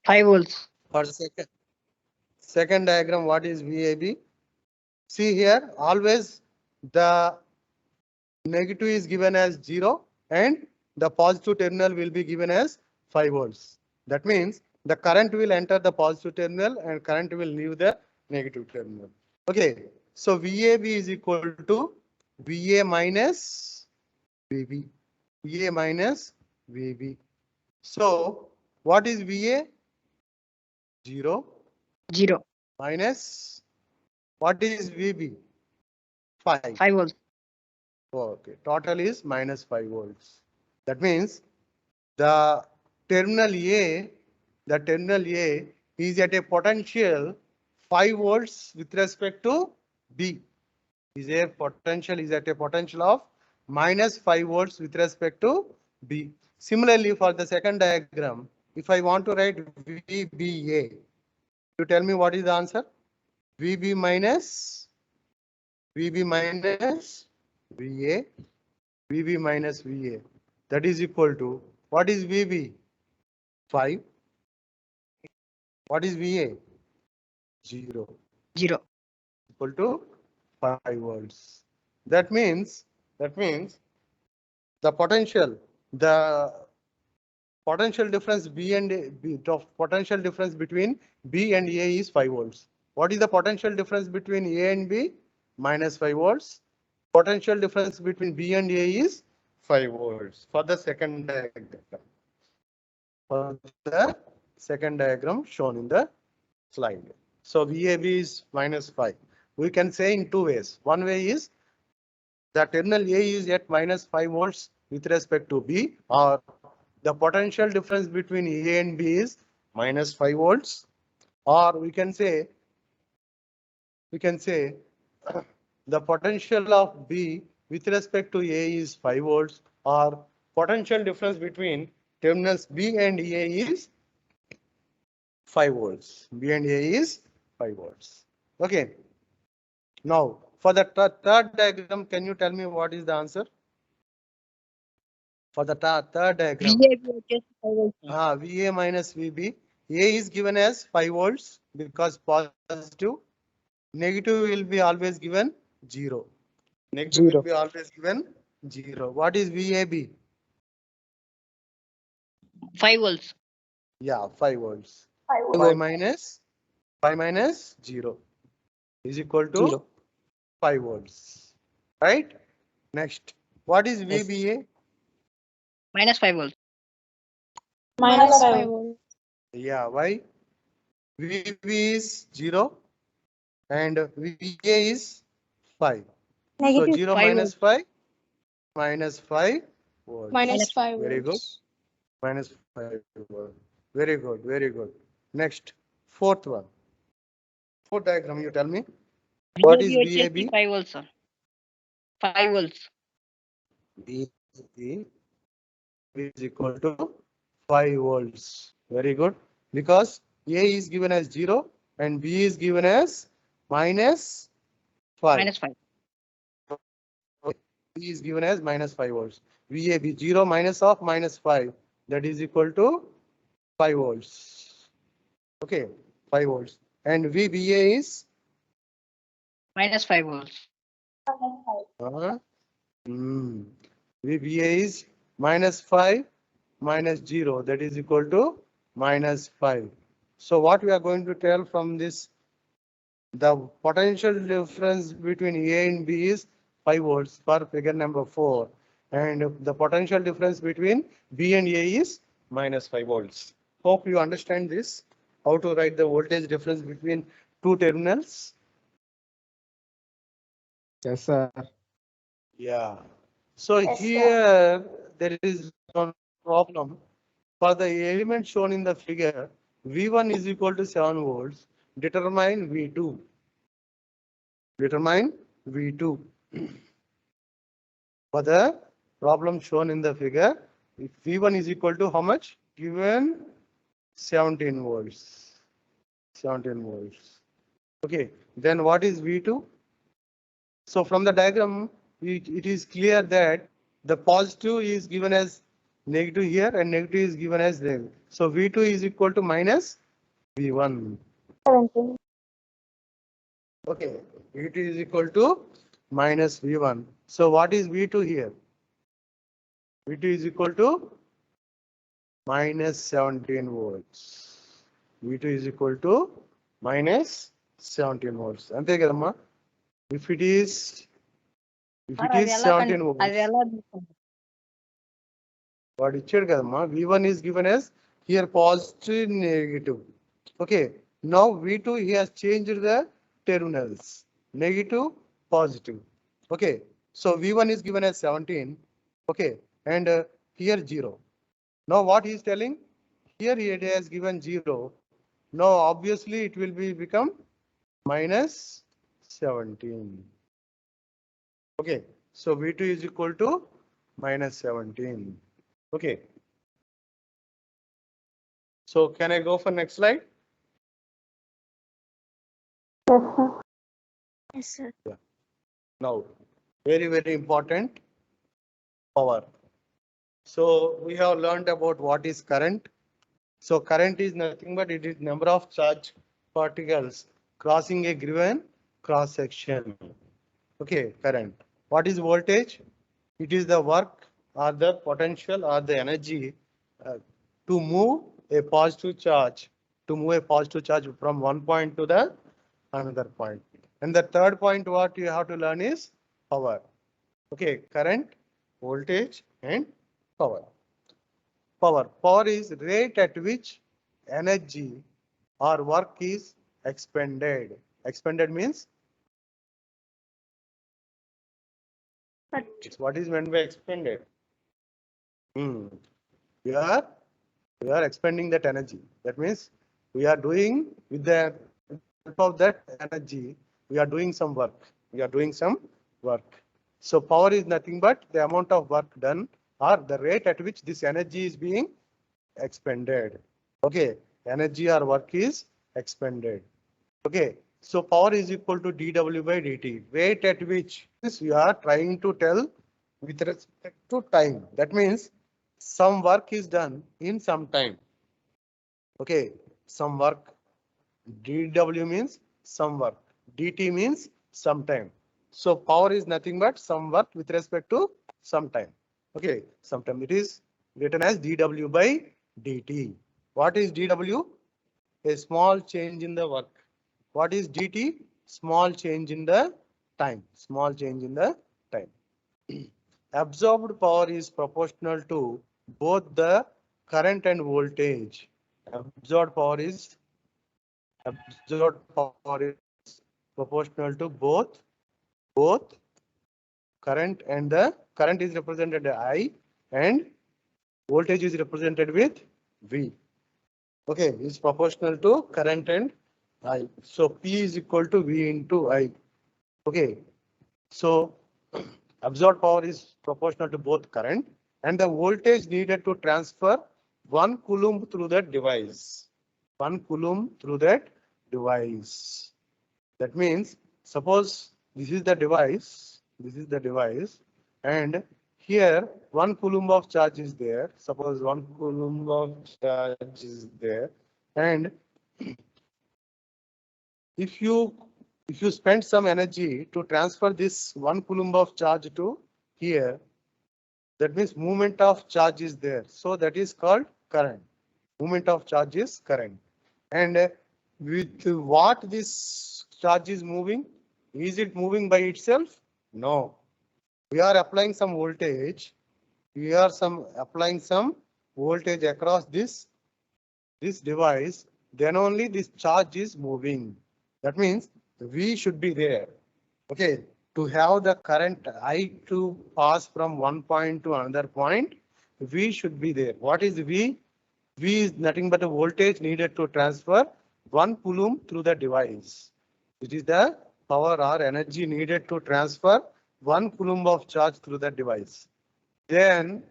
5 volts. For second diagram, what is VAB? See here, always the negative is given as 0 and the positive terminal will be given as 5 volts. That means the current will enter the positive terminal and current will leave the negative terminal. Okay, so VAB is equal to VA minus VB. VA minus VB. So what is VA? 0 0. minus what is VB? 5. 5 volts. Okay, total is minus 5 volts. That means the terminal A, is at a potential 5 volts with respect to B. Is at a potential of minus 5 volts with respect to B. Similarly, for the second diagram, if I want to write VBA, you tell me what is the answer? VB minus VA, VB minus VA. That is equal to, what is VB? 5. What is VA? 0. 0. Equal to 5 volts. That means the potential difference potential difference between B and A is 5 volts. What is the potential difference between A and B? Minus 5 volts. Potential difference between B and A is 5 volts for the second diagram. For the second diagram shown in the slide. So VAB is minus 5. We can say in two ways. One way is the terminal A is at minus 5 volts with respect to B, or the potential difference between A and B is minus 5 volts, or we can say the potential of B with respect to A is 5 volts, or potential difference between terminals B and A is 5 volts. B and A is 5 volts. Okay. Now, for the third diagram, can you tell me what is the answer? For the third diagram, VA minus VB. A is given as 5 volts because positive. Negative will be always given 0. Negative will be always given 0. What is VAB? 5 volts. Yeah, 5 volts. 5 minus 0 is equal to 0. 5 volts. Right? Next, what is VBA? Minus 5 volts. Minus 5 volts. Yeah, why? VB is 0 and VA is 5. Negative So 0 5 minus 5 minus 5 volts. Minus 5 Very good. volts. Minus 5 volts. Very good. Very good. Next, fourth one. Fourth diagram, you tell me. What is VAB? 5 volts, sir. 5 volts. VAB is equal to 5 volts. Very good. Because A is given as 0 and B is given as minus 5. Minus 5. B is given as minus 5 volts. VAB 0 minus of minus 5. That is equal to 5 volts. Okay, 5 volts. And VBA is Minus 5 volts. VBA is minus 5 minus 0. That is equal to minus 5. So what we are going to tell from this, the potential difference between A and B is 5 volts per figure number 4. And the potential difference between B and A is minus 5 volts. Hope you understand this. How to write the voltage difference between two terminals? Yes, sir. Yeah. So here there is one problem. For the element shown in the figure, V1 is equal to 7 volts. Determine V2. Determine V2. For the problem shown in the figure, if V1 is equal to how much? Given 17 volts. 17 volts. Okay, then what is V2? So from the diagram, it is clear that the positive is given as negative here and negative is given as there. So V2 is equal to minus V1. 17. Okay, V2 is equal to minus V1. So what is V2 here? V2 is equal to minus 17 volts. V2 is equal to minus 17 volts. అంతే కదమ్మా? If it is sir అది ఎలా 17 volts, అది ఎలా తీసుకుంటారు? వాడు ఇచ్చాడు కదమ్మా, V1 is given as here positive, negative. Okay, now V2 he has changed the terminals, negative, positive. Okay, so V1 is given as 17. Okay, and here 0. Now what he is telling? Here it has given 0. Now obviously it will be become minus 17. Okay, so V2 is equal to minus 17. Okay. So can I go for next slide? Yes, sir. Yes, sir. Now, very, very important, power. So we have learned about what is current. So current is nothing but it is number of charge particles crossing a given cross section. Okay, current. What is voltage? It is the work or the potential or the energy to move a positive charge, from one point to the another point. And the third point what you have to learn is power. Okay, current, voltage and power. Power is rate at which energy or work is expended. Expended means what is meant by expended? We are expending that energy. That means we are doing with the help of that energy, we are doing some work. So power is nothing but the amount of work done or the rate at which this energy is being expended. Okay, energy or work is expended. Okay, so power is equal to dW by dt. Rate at which we are trying to tell with respect to time. That means some work is done in some time. Okay, some work. dW means some work. dt means some time. So power is nothing but some work with respect to some time. Okay, sometime it is written as dW by dt. What is dW? A small change in the work. What is dt? Small change in the time. Small change in the time. Absorbed power is proportional to both the current and voltage. Absorbed power is proportional to both current and the current is represented by I and voltage is represented with V. Okay, is proportional to current and I. So P is equal to V into I. Okay, so absorbed power is proportional to both current and the voltage needed to transfer 1 coulomb through that device. 1 coulomb through that device. That means suppose this is the device, and here 1 coulomb of charge is there. Suppose 1 coulomb of charge is there, and if you spend some energy to transfer this 1 coulomb of charge to here, that means movement of charge is there. So that is called current. Movement of charge is current. And with what this charge is moving? Is it moving by itself? No. We are applying some voltage. We are applying some voltage across this device. Then only this charge is moving. That means V should be there. Okay. To have the current I to pass from one point to another point, V should be there. What is V? V is nothing but a voltage needed to transfer 1 coulomb through the device. It is the power or energy needed to transfer 1 coulomb of charge through the device. Then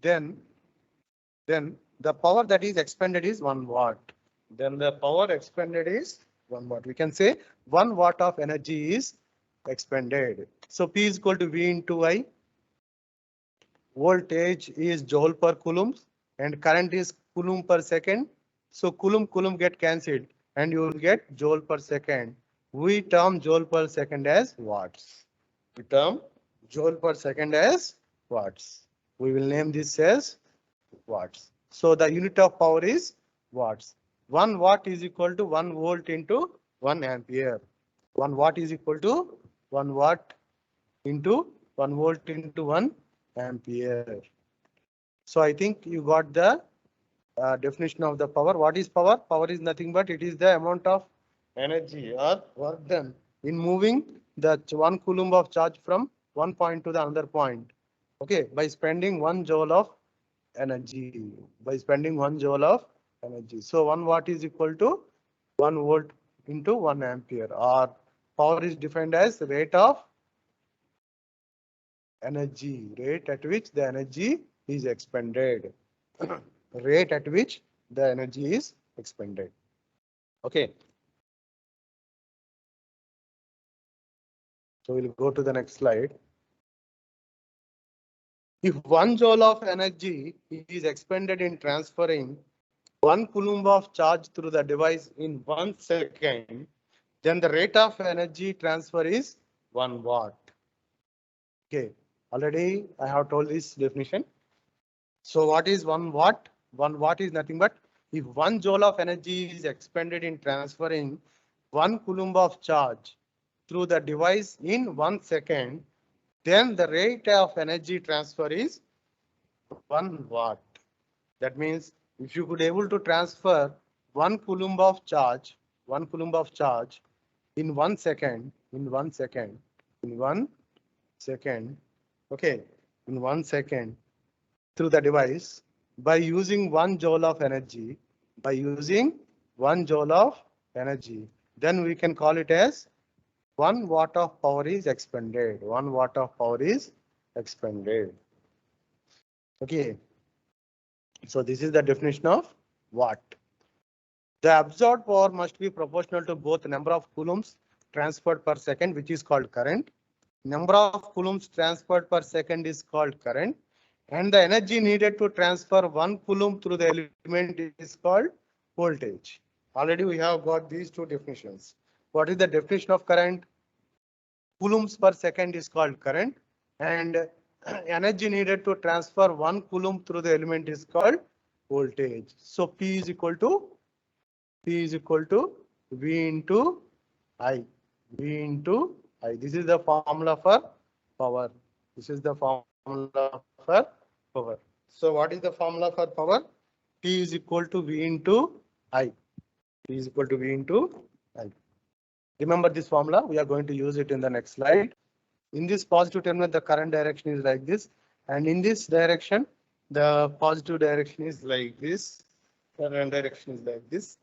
the power that is expended is 1 watt. Then the power expended is 1 watt. We can say 1 watt of energy is expended. So P is equal to V into I. voltage is joule per coulomb and current is coulomb per second. So coulomb get cancelled and you will get joule per second. We term joule per second as watts. We term joule per second as watts. We will name this as watts. So the unit of power is watts. 1 watt is equal to 1 volt into 1 ampere. 1 watt is equal to 1 watt into 1 volt into 1 ampere. So I think you got the definition of the power. What is power? Power is nothing but it is the amount of energy or work done in moving the 1 coulomb of charge from one point to the another point. Okay, by spending 1 joule of energy. By spending 1 joule of energy. So 1 watt is equal to 1 volt into 1 ampere, or power is defined as rate of energy, rate at which the energy is expended. Rate at which the energy is expended. Okay. So we'll go to the next slide. If 1 joule of energy is expended in transferring 1 coulomb of charge through the device in 1 second, then the rate of energy transfer is 1 watt. Okay, already I have told this definition. So what is 1 watt? 1 watt is nothing but if 1 joule of energy is expended in transferring 1 coulomb of charge through the device in 1 second, then the rate of energy transfer is 1 watt. That means if you could able to transfer 1 coulomb of charge, 1 coulomb of charge in 1 second, in 1 second, okay, in 1 second through the device by using 1 joule of energy, then we can call it as 1 watt of power is expended. 1 watt of power is expended. Okay. So this is the definition of watt. The absorbed power must be proportional to both number of coulombs transferred per second, which is called current. Number of coulombs transferred per second is called current. And the energy needed to transfer 1 coulomb through the element is called voltage. Already we have got these two definitions. What is the definition of current? Coulombs per second is called current, and energy needed to transfer 1 coulomb through the element is called voltage. So P is equal to V into I. This is the formula for power. So what is the formula for power? P is equal to V into I. Remember this formula. We are going to use it in the next slide. In this positive terminal, the current direction is like this, and in this direction, the positive direction is like this. Current direction is like this,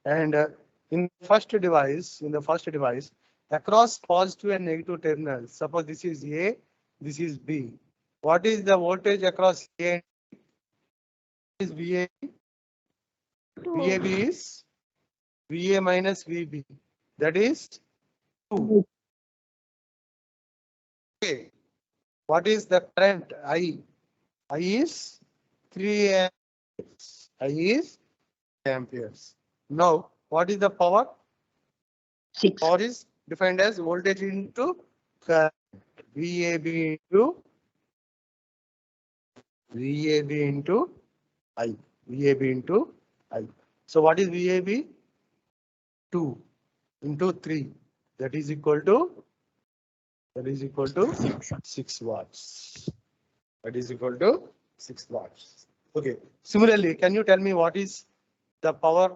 and in the first device, across positive and negative terminals, suppose this is A, this is B. What is the voltage across A and B? Is VA? VAB is VA minus VB. That is 2. Okay. What is the current I? I is 3 amperes. I is amperes. Now, what is the power? 6. Power is defined as voltage into current. VAB into I. VAB into I. So what is VAB? 2 into 3. That is equal to 6 watts. That is equal to 6 watts. Okay. Similarly, can you tell me what is the power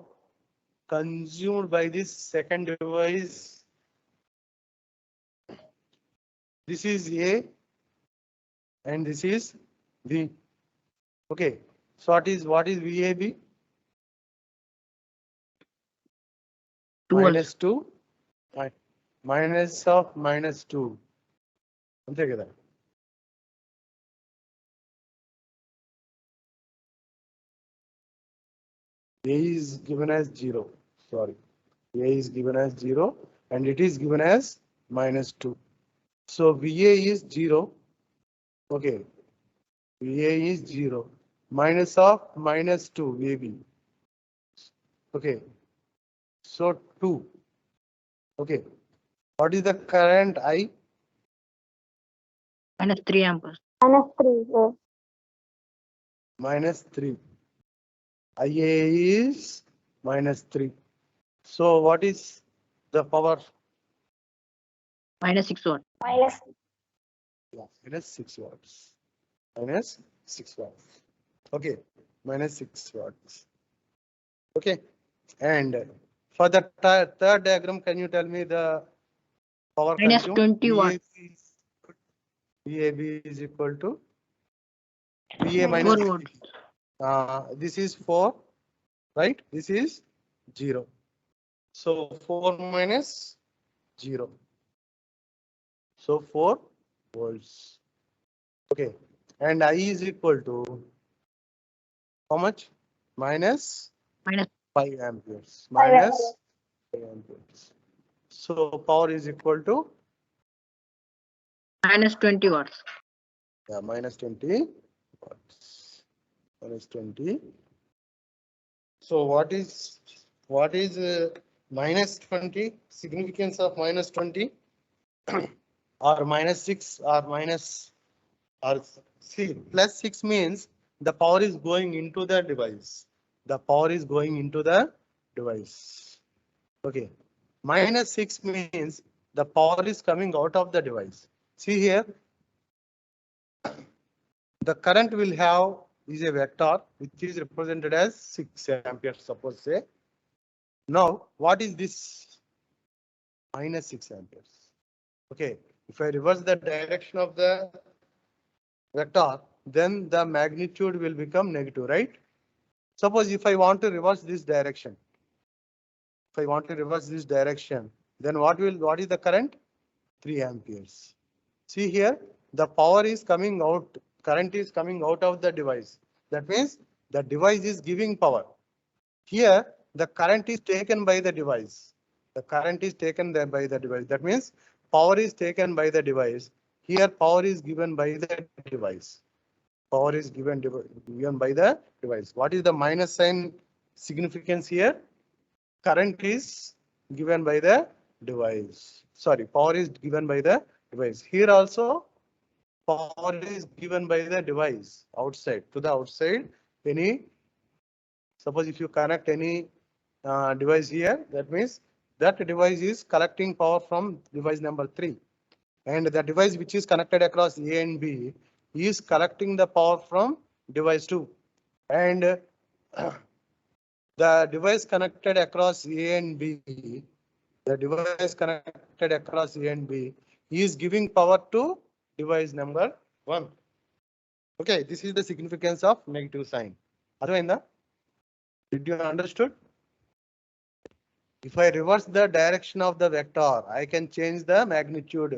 consumed by this second device? This is A and this is B. Okay. So what is VAB? 2 minus 2. Minus of minus 2. Together. A is given as 0. Sorry. A is given as 0 and it is given as minus 2. So VA is 0. Okay. VA is 0. Minus of minus 2 VB. Okay. So 2. Okay. What is the current I? minus 3 amperes. Minus 3. Yes. Minus 3. IA is minus 3. So what is the power? Minus 6 watt. Minus. Yeah, minus 6 watts. Minus 6 watts. Okay. Minus 6 watts. Okay. And for the third diagram, can you tell me the power Minus consumed? 20 watts. VAB is equal to VA 4 minus volts. this is 4, right? This is 0. So 4 minus 0. So 4 volts. Okay. And I is equal to how much? Minus Minus 5 amperes. 5 Minus 5 amperes. So power is equal to minus 20 watts. yeah, minus 20 watts. Minus 20. So what is minus 20? Significance of minus 20 or minus 6 or minus or see plus 6 means the power is going into the device. The power is going into the device. Okay. Minus 6 means the power is coming out of the device. See here. The current will have is a vector which is represented as 6 amperes, suppose say. Now, what is this? Minus 6 amperes. Okay, if I reverse the direction of the vector, then the magnitude will become negative, right? Suppose if I want to reverse this direction, then what is the current? 3 amperes. See here, the power is coming out, current is coming out of the device. That means the device is giving power. Here, the current is taken by the device. The current is taken there by the device. That means power is taken by the device. Here, power is given by the device. Power is given by the device. What is the minus sign significance here? Current is given by the device. Sorry, power is given by the device. Here also, power is given by the device outside to the outside. Suppose if you connect any device here, that means that device is collecting power from device number 3. And the device which is connected across A and B is collecting the power from device 2. And the device connected across A and B, is giving power to device number 1. Okay, this is the significance of negative sign. Advainda? Did you understood? If I reverse the direction of the vector, I can change the magnitude.